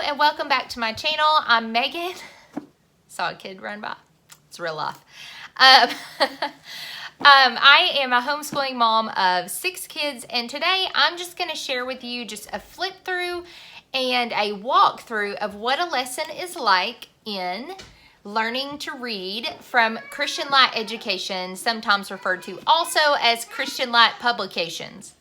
and welcome back to my channel. I'm Megan. Saw a kid run by. It's real life. I am a homeschooling mom of 6 kids, and today I'm just going to share with you just a flip through and a walkthrough of what a lesson is like in learning to read from Christian Light Education, sometimes referred to also as Christian Light Publications.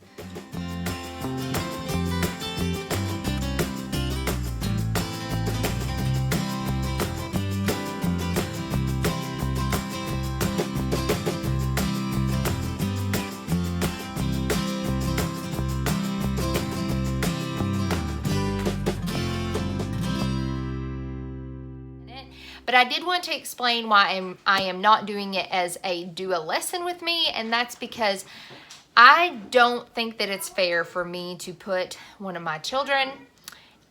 But I did want to explain why I am not doing it as a do a lesson with me, and that's because I don't think that it's fair for me to put one of my children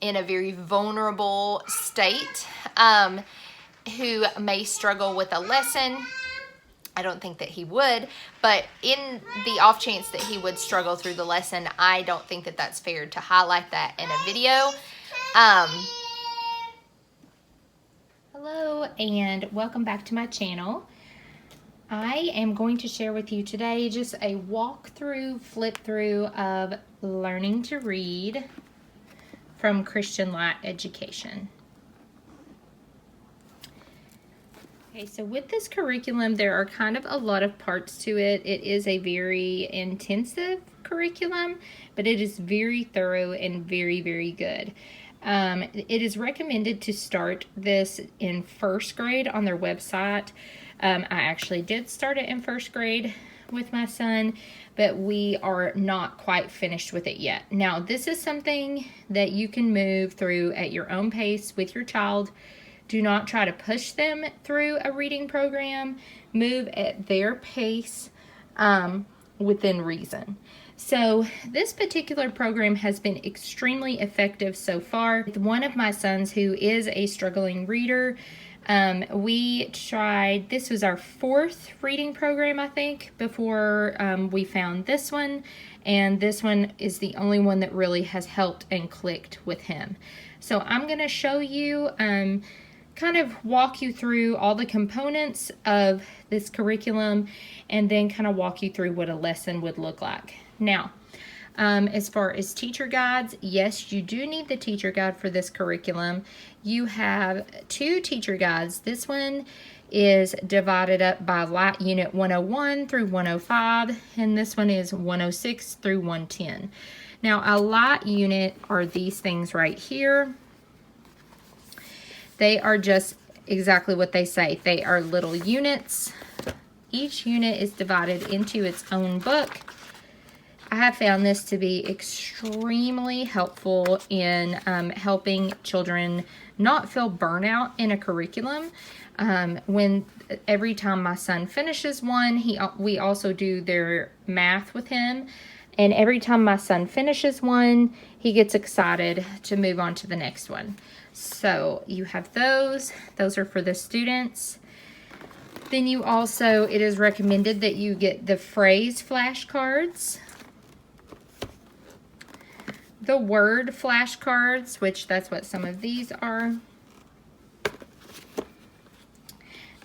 in a very vulnerable state who may struggle with a lesson. I don't think that he would, but in the off chance that he would struggle through the lesson, I don't think that that's fair to highlight that in a video. Hello and welcome back to my channel. I am going to share with you today just a walkthrough, flip through of learning to read from Christian Light Education. Okay, so with this curriculum, there are kind of a lot of parts to it. It is a very intensive curriculum, but it is very thorough and very, very good. It is recommended to start this in first grade on their website. I actually did start it in first grade with my son, but we are not quite finished with it yet. Now, this is something that you can move through at your own pace with your child. Do not try to push them through a reading program. Move at their pace within reason. So this particular program has been extremely effective so far. With one of my sons who is a struggling reader, we tried, this was our 4th reading program, I think, before we found this one. And this one is the only one that really has helped and clicked with him. So I'm going to show you, kind of walk you through all the components of this curriculum and then kind of walk you through what a lesson would look like. Now, as far as teacher guides, yes, you do need the teacher guide for this curriculum. You have 2 teacher guides. This one is divided up by Light Unit 101 through 105, and this one is 106 through 110. Now, a Light Unit are these things right here. They are just exactly what they say. They are little units. Each unit is divided into its own book. I have found this to be extremely helpful in helping children not feel burnout in a curriculum. Every time my son finishes one, we also do their math with him. And every time my son finishes one, he gets excited to move on to the next one. So you have those. Those are for the students. Then you also, it is recommended that you get the phrase flashcards, the word flashcards, which that's what some of these are,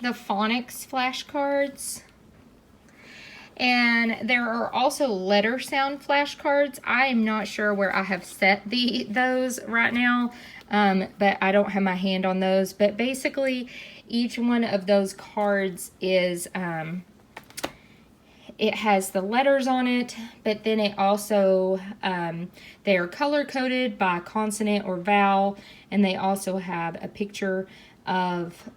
the phonics flashcards, and there are also letter sound flashcards. I am not sure where I have set those right now, but I don't have my hand on those. But basically, each one of those cards is, it has the letters on it, but then it also, they are color-coded by consonant or vowel, and they also have a picture of,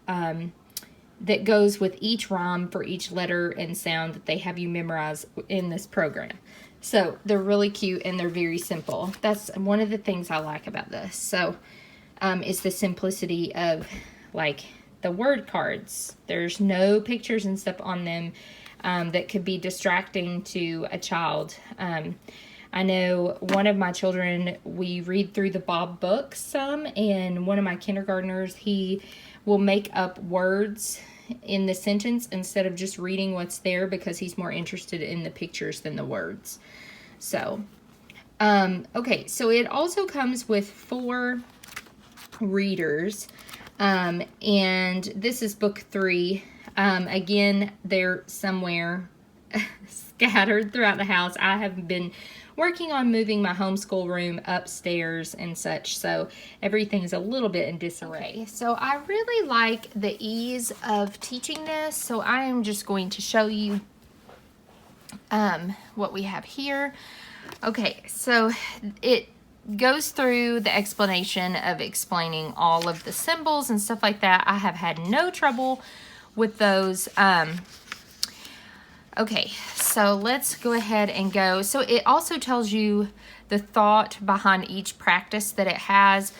that goes with each rhyme for each letter and sound that they have you memorize in this program. So they're really cute and they're very simple. That's one of the things I like about this. So is the simplicity of like the word cards. There's no pictures and stuff on them that could be distracting to a child. I know one of my children, we read through the Bob books some, and one of my kindergartners, he will make up words in the sentence instead of just reading what's there because he's more interested in the pictures than the words. So, okay, so it also comes with 4 readers. And this is book 3. Again, they're somewhere scattered throughout the house. I have been working on moving my homeschool room upstairs and such, so everything's a little bit in disarray. Okay, so I really like the ease of teaching this, so I am just going to show you what we have here. Okay, so it goes through the explanation of explaining all of the symbols and stuff like that. I have had no trouble with those. Okay, so let's go ahead and go. So it also tells you the thought behind each practice that it has.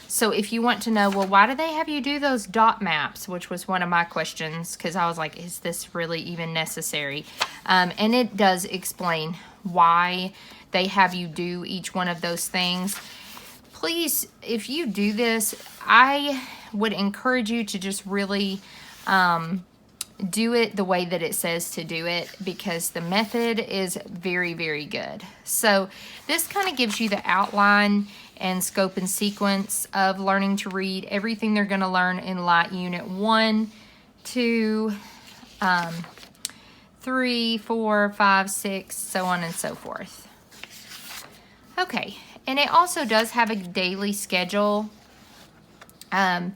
So if you want to know, well, why do they have you do those dot maps, which was one of my questions, because I was like, is this really even necessary? And it does explain why they have you do each one of those things. Please, if you do this, I would encourage you to just really do it the way that it says to do it, because the method is very, very good. So this kind of gives you the outline and scope and sequence of learning to read, everything they're going to learn in Light Unit 1, 2, 3, 4, 5, 6, so on and so forth. Okay, and it also does have a daily schedule that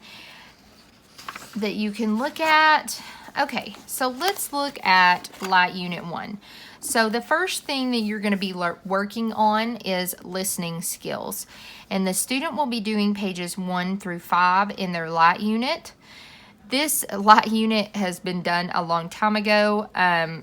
you can look at. Okay, so let's look at Light Unit 1. So the first thing that you're going to be working on is listening skills. And the student will be doing pages 1 through 5 in their Light Unit. This Light Unit has been done a long time ago,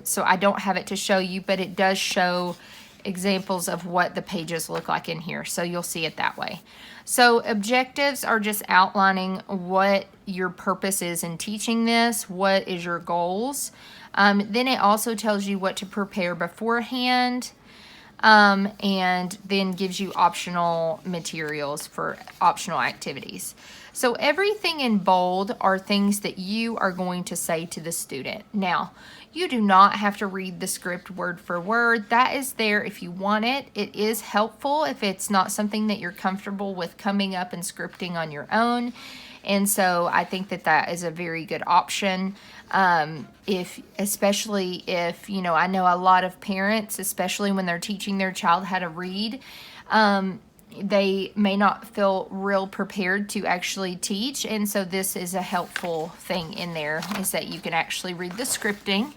so I don't have it to show you, but it does show examples of what the pages look like in here, so you'll see it that way. So objectives are just outlining what your purpose is in teaching this, what is your goals. Then it also tells you what to prepare beforehand, and then gives you optional materials for optional activities. So everything in bold are things that you are going to say to the student. Now, you do not have to read the script word for word. That is there if you want it. It is helpful if it's not something that you're comfortable with coming up and scripting on your own. And so I think that that is a very good option. Especially if, you know, I know a lot of parents, especially when they're teaching their child how to read, they may not feel real prepared to actually teach. And so this is a helpful thing in there, is that you can actually read the scripting.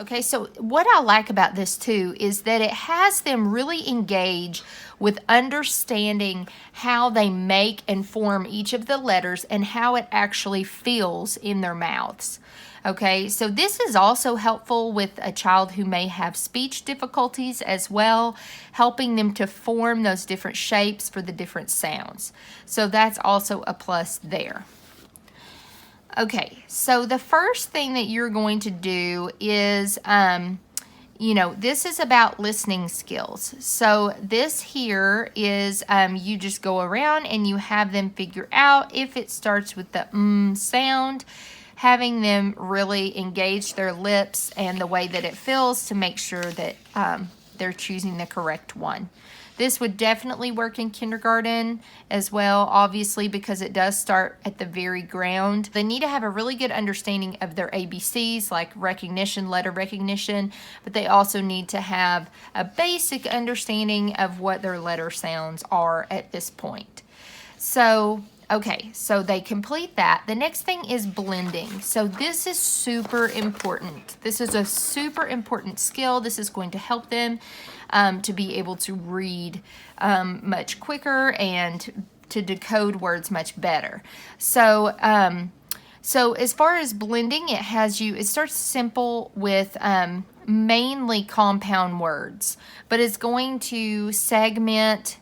Okay, so what I like about this too is that it has them really engage with understanding how they make and form each of the letters and how it actually feels in their mouths. Okay, so this is also helpful with a child who may have speech difficulties as well, helping them to form those different shapes for the different sounds. So that's also a plus there. Okay, so the first thing that you're going to do is, this is about listening skills. So this here is, you just go around and you have them figure out if it starts with the sound, having them really engage their lips and the way that it feels to make sure that they're choosing the correct one. This would definitely work in kindergarten as well, obviously, because it does start at the very ground. They need to have a really good understanding of their ABCs, like recognition, letter recognition, but they also need to have a basic understanding of what their letter sounds are at this point. So, okay, so they complete that. The next thing is blending. So this is super important. This is a super important skill. This is going to help them to be able to read much quicker and to decode words much better. So, so as far as blending, it starts simple with mainly compound words, but it's going to segment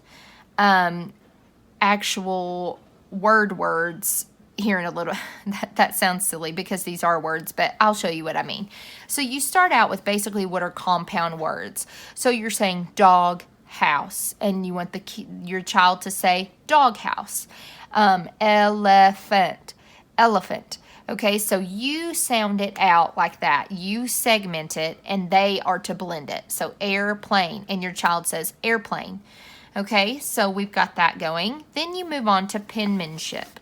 actual words here in a little. That sounds silly because these are words, but I'll show you what I mean. So you start out with basically what are compound words. So you're saying dog, house, and you want your child to say dog house. Elephant. Okay, so you sound it out like that. You segment it, and they are to blend it. So airplane, and your child says airplane. Okay, so we've got that going. Then you move on to penmanship.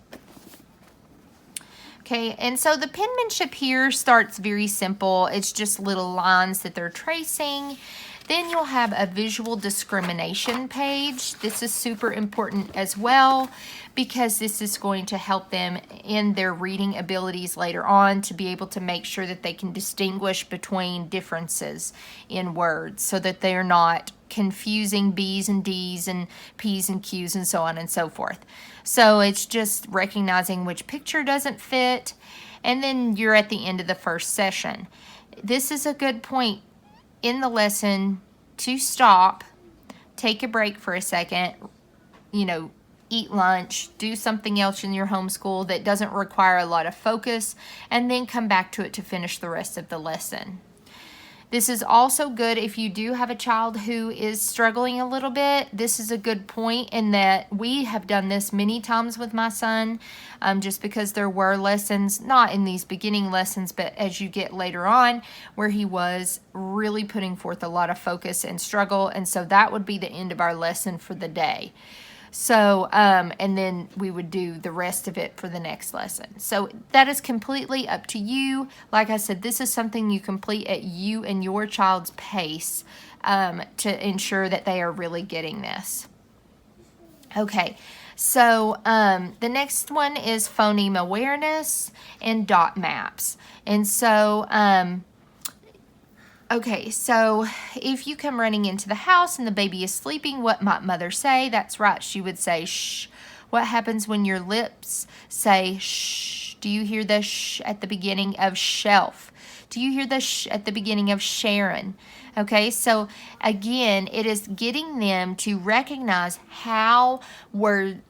Okay, and so the penmanship here starts very simple. It's just little lines that they're tracing. Then you'll have a visual discrimination page. This is super important as well because this is going to help them in their reading abilities later on to be able to make sure that they can distinguish between differences in words so that they're not confusing B's and D's and P's and Q's and so on and so forth. So it's just recognizing which picture doesn't fit, and then you're at the end of the first session. This is a good point in the lesson to stop, take a break for a second, eat lunch, do something else in your homeschool that doesn't require a lot of focus, and then come back to it to finish the rest of the lesson. This is also good if you do have a child who is struggling a little bit. This is a good point in that we have done this many times with my son, just because there were lessons, not in these beginning lessons, but as you get later on, where he was really putting forth a lot of focus and struggle. And so that would be the end of our lesson for the day. So, and then we would do the rest of it for the next lesson. So that is completely up to you. Like I said, this is something you complete at you and your child's pace to ensure that they are really getting this. Okay, so the next one is phoneme awareness and dot maps. And so, okay, so if you come running into the house and the baby is sleeping, what might mother say? That's right, she would say shh. What happens when your lips say shh? Do you hear the shh at the beginning of shelf? Do you hear the shh at the beginning of Sharon? Okay, so again, it is getting them to recognize how word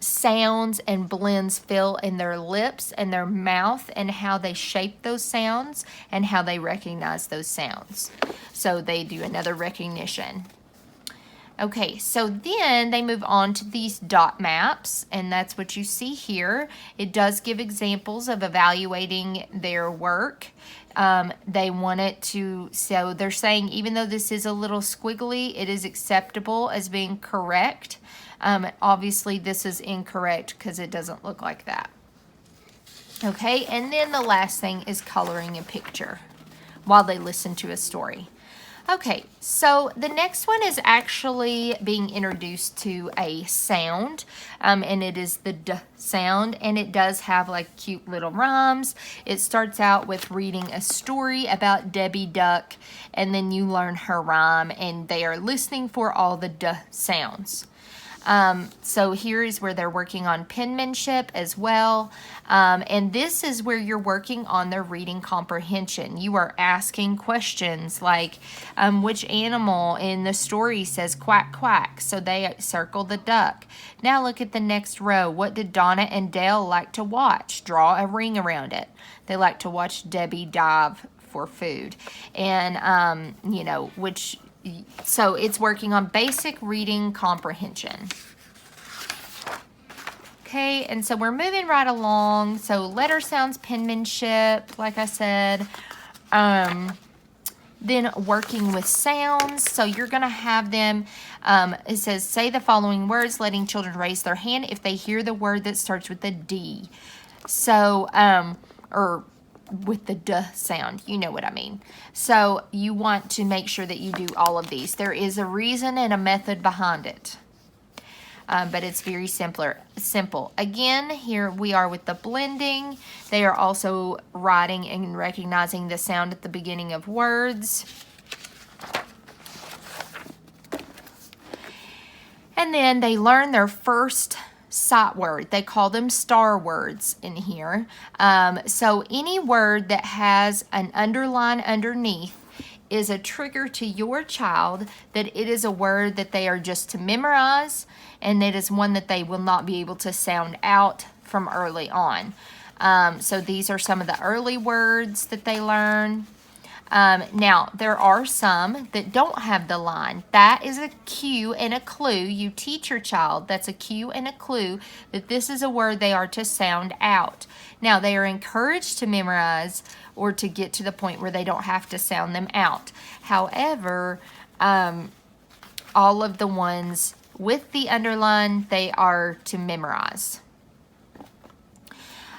sounds and blends feel in their lips and their mouth and how they shape those sounds and how they recognize those sounds. So they do another recognition. Okay, so then they move on to these dot maps, and that's what you see here. It does give examples of evaluating their work. They want it to, so they're saying even though this is a little squiggly, it is acceptable as being correct. Obviously this is incorrect because it doesn't look like that. Okay, and then the last thing is coloring a picture while they listen to a story. Okay, so the next one is actually being introduced to a sound, and it is the D sound, and it does have like cute little rhymes. It starts out with reading a story about Debbie Duck, and then you learn her rhyme, and they are listening for all the D sounds. So here is where they're working on penmanship as well. And this is where you're working on their reading comprehension. You are asking questions like, which animal in the story says quack, quack? So they circle the duck. Now look at the next row. What did Donna and Dale like to watch? Draw a ring around it. They like to watch Debbie dive for food. And, so it's working on basic reading comprehension. Okay, and so we're moving right along. So letter sounds, penmanship, like I said. Then working with sounds. So you're going to have them, it says, say the following words, letting children raise their hand if they hear the word that starts with a D. So, or with the D sound, you know what I mean. So you want to make sure that you do all of these. There is a reason and a method behind it, but it's very simple. Again, here we are with the blending. They are also writing and recognizing the sound at the beginning of words. And then they learn their first sight word. They call them star words in here. So any word that has an underline underneath is a trigger to your child that it is a word that they are just to memorize, and it is one that they will not be able to sound out from early on. So these are some of the early words that they learn. Now, there are some that don't have the line. That is a cue and a clue. You teach your child, that's a cue and a clue that this is a word they are to sound out. Now, they are encouraged to memorize or to get to the point where they don't have to sound them out. However, all of the ones with the underline, they are to memorize.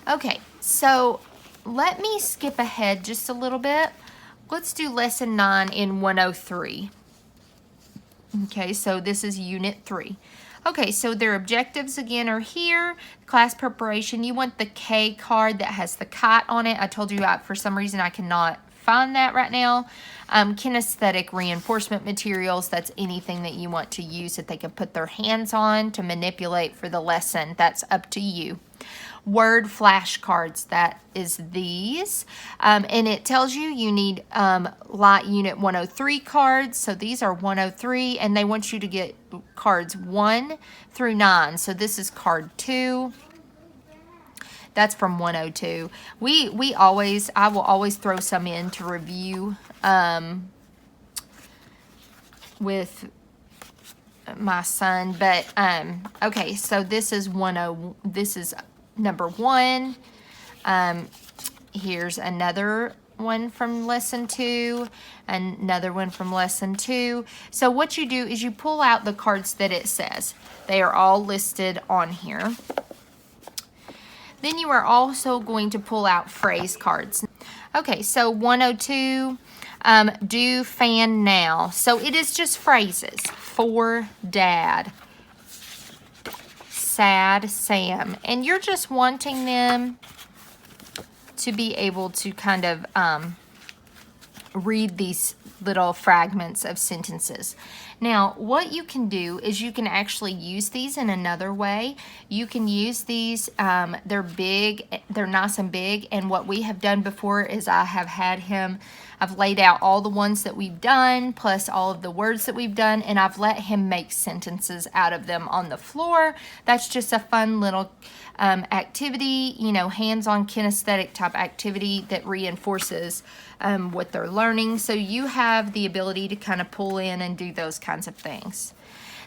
Okay, so let me skip ahead just a little bit. Let's do lesson 9 in 103. Okay, so this is unit 3. Okay, so their objectives again are here. Class preparation, you want the K card that has the kite on it. I told you for some reason I cannot find that right now. Kinesthetic reinforcement materials, that's anything that you want to use that they can put their hands on to manipulate for the lesson. That's up to you. Word flashcards, that is these, and it tells you need Light Unit 103 cards. So these are 103, and they want you to get cards 1 through 9. So this is card 2. That's from 102. I will always throw some in to review with my son, but okay, so this is this is number 1. Here's another one from lesson 2, another one from lesson 2. So what you do is you pull out the cards that it says. They are all listed on here. Then you are also going to pull out phrase cards. Okay, so 102, do fan now. So it is just phrases. For Dad. Sad Sam. And you're just wanting them to be able to kind of read these little fragments of sentences. Now, what you can do is you can actually use these in another way. You can use these, they're big, they're nice and big, and what we have done before is I've laid out all the ones that we've done, plus all of the words that we've done, and I've let him make sentences out of them on the floor. That's just a fun little activity, hands-on kinesthetic type activity that reinforces what they're learning. So you have the ability to kind of pull in and do those kinds of things.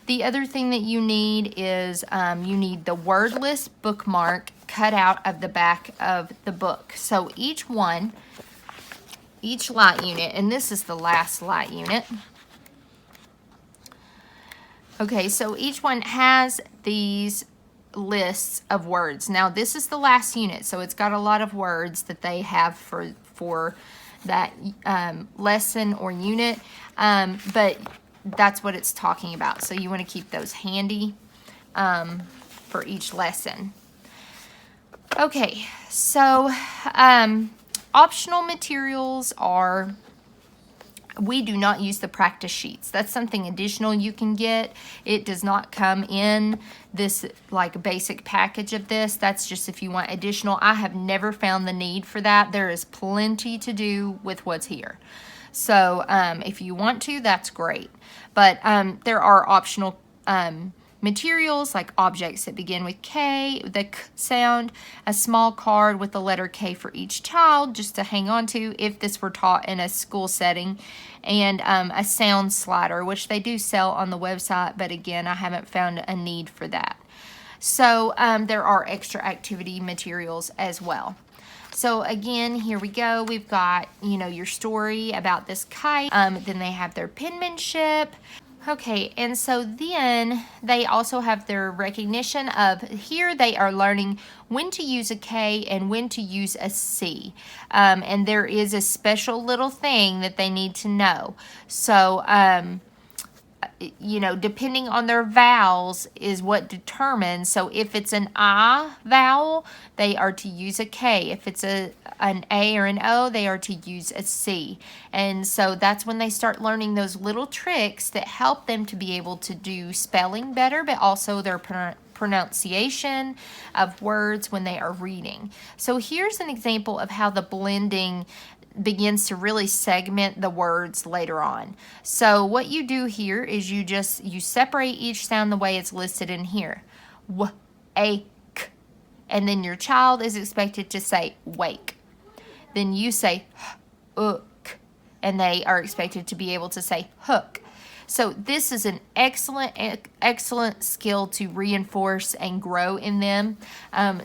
The other thing that you need is you need the word list bookmark cut out of the back of the book. So each light unit, and this is the last light unit. Okay, so each one has these lists of words. Now this is the last unit, so it's got a lot of words that they have for that lesson or unit, but that's what it's talking about. So you want to keep those handy for each lesson. Okay, so optional materials are, we do not use the practice sheets. That's something additional you can get. It does not come in this like basic package of this. That's just if you want additional. I have never found the need for that. There is plenty to do with what's here. So if you want to, that's great. But there are optional materials like objects that begin with K, the K sound, a small card with the letter K for each child just to hang on to if this were taught in a school setting, and a sound slider, which they do sell on the website, but again, I haven't found a need for that. So there are extra activity materials as well. So again, here we go. We've got, your story about this kite. Then they have their penmanship. Okay, and so then they also have their recognition of, here they are learning when to use a K and when to use a C. And there is a special little thing that they need to know. So, depending on their vowels is what determines. So if it's an I vowel, they are to use a K. If it's an A or an O, they are to use a C. And so that's when they start learning those little tricks that help them to be able to do spelling better, but also their pronunciation of words when they are reading. So here's an example of how the blending begins to really segment the words later on. So what you do here is you separate each sound the way it's listed in here. W, a, k. And then your child is expected to say wake. Then you say k, and they are expected to be able to say hook. So this is an excellent skill to reinforce and grow in them,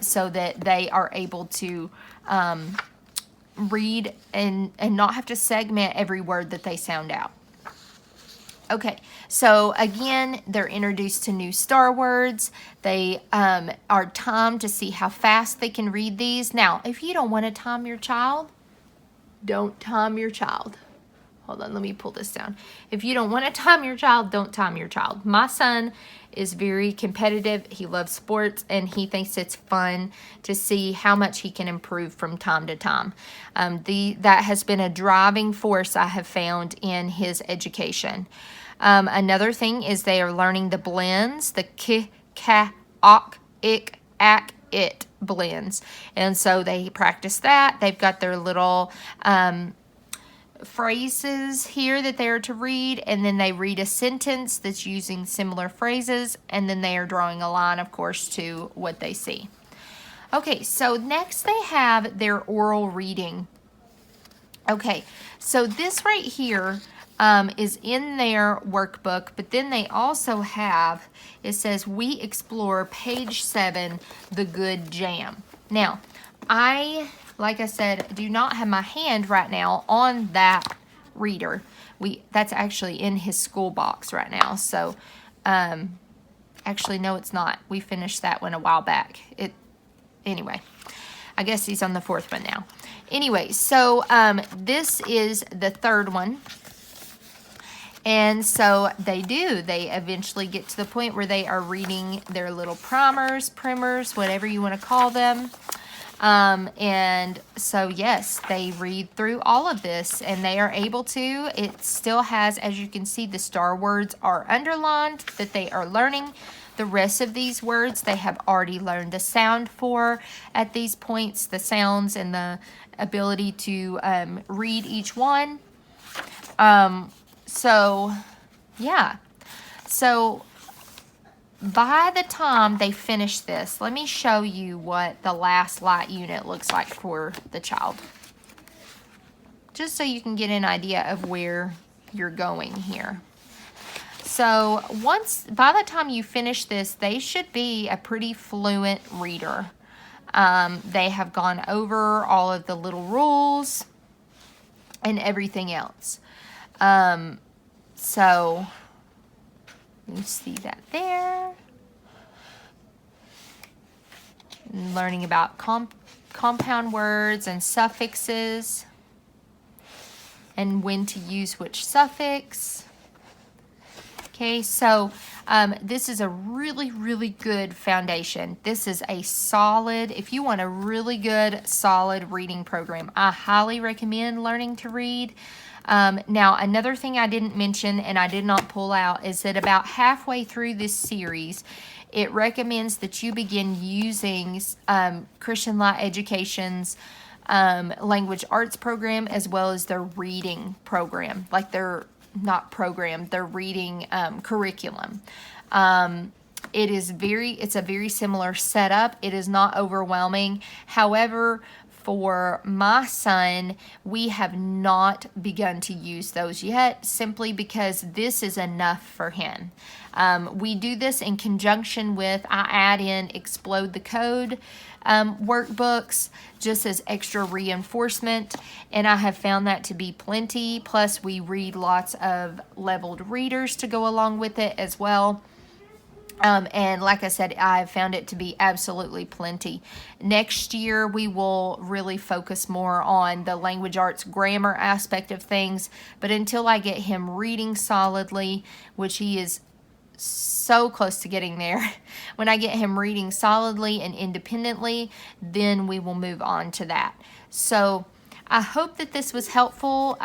so that they are able to read and not have to segment every word that they sound out. Okay, so again, they're introduced to new star words. They are timed to see how fast they can read these. Now, if you don't want to time your child, don't time your child. Hold on, let me pull this down. If you don't want to time your child, don't time your child. My son is very competitive. He loves sports, and he thinks it's fun to see how much he can improve from time to time. That has been a driving force I have found in his education. Another thing is they are learning the blends, the k, ka, ok, ik, ak, it blends. And so they practice that. They've got their little phrases here that they are to read, and then they read a sentence that's using similar phrases, and then they are drawing a line, of course, to what they see. Okay, so next they have their oral reading. Okay, so this right here is in their workbook, but then they also have, it says, we explore page 7, the good jam. Now, like I said, do not have my hand right now on that reader. That's actually in his school box right now. So, actually, no, it's not. We finished that one a while back. Anyway, I guess he's on the 4th one now. Anyway, so this is the 3rd one. And so they eventually get to the point where they are reading their little primers, whatever you want to call them. And so, yes, they read through all of this, and they are able to. It still has, as you can see, the star words are underlined that they are learning. The rest of these words they have already learned the sound for at these points, the sounds and the ability to read each one. So, yeah. So, by the time they finish this, let me show you what the last light unit looks like for the child. Just so you can get an idea of where you're going here. So, by the time you finish this, they should be a pretty fluent reader. They have gone over all of the little rules and everything else. So you see that there. Learning about compound words and suffixes and when to use which suffix. Okay, so this is a really, really good foundation. This is a solid, if you want a really good, solid reading program, I highly recommend learning to read. Now, another thing I didn't mention and I did not pull out is that about halfway through this series, it recommends that you begin using Christian Light Education's language arts program as well as their reading program, like their reading curriculum. It's a very similar setup. It is not overwhelming. However, for my son, we have not begun to use those yet, simply because this is enough for him. We do this in conjunction with, I add in Explode the Code workbooks just as extra reinforcement, and I have found that to be plenty. Plus, we read lots of leveled readers to go along with it as well. And like I said, I've found it to be absolutely plenty. Next year, we will really focus more on the language arts grammar aspect of things. But until I get him reading solidly, which he is so close to getting there, when I get him reading solidly and independently, then we will move on to that. So I hope that this was helpful.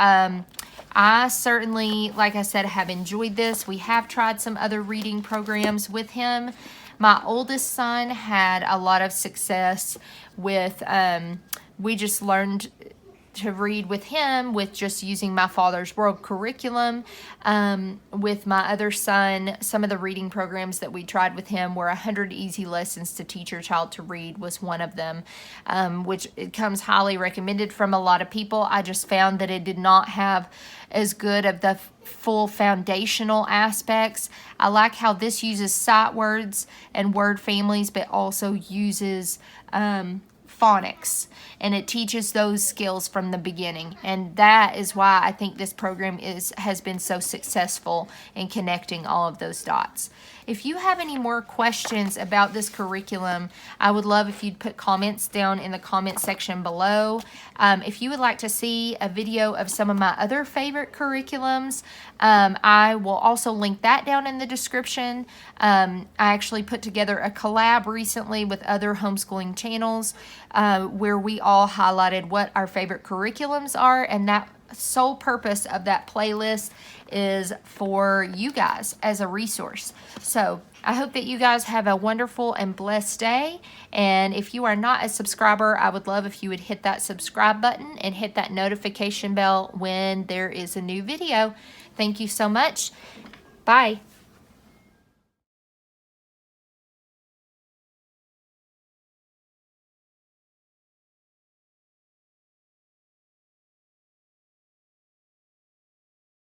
I certainly, like I said, have enjoyed this. We have tried some other reading programs with him. My oldest son had a lot of success with, we just learned to read with him with just using My Father's World curriculum. With my other son, some of the reading programs that we tried with him were 100 Easy Lessons to Teach Your Child to Read was one of them, which it comes highly recommended from a lot of people. I just found that it did not have as good of the full foundational aspects. I like how this uses sight words and word families, but also uses phonics, and it teaches those skills from the beginning. And that is why I think this program has been so successful in connecting all of those dots. If you have any more questions about this curriculum, I would love if you'd put comments down in the comment section below. If you would like to see a video of some of my other favorite curriculums, I will also link that down in the description. I actually put together a collab recently with other homeschooling channels where we all highlighted what our favorite curriculums are, and that sole purpose of that playlist is for you guys as a resource. So I hope that you guys have a wonderful and blessed day. And if you are not a subscriber, I would love if you would hit that subscribe button and hit that notification bell when there is a new video. Thank you so much. Bye.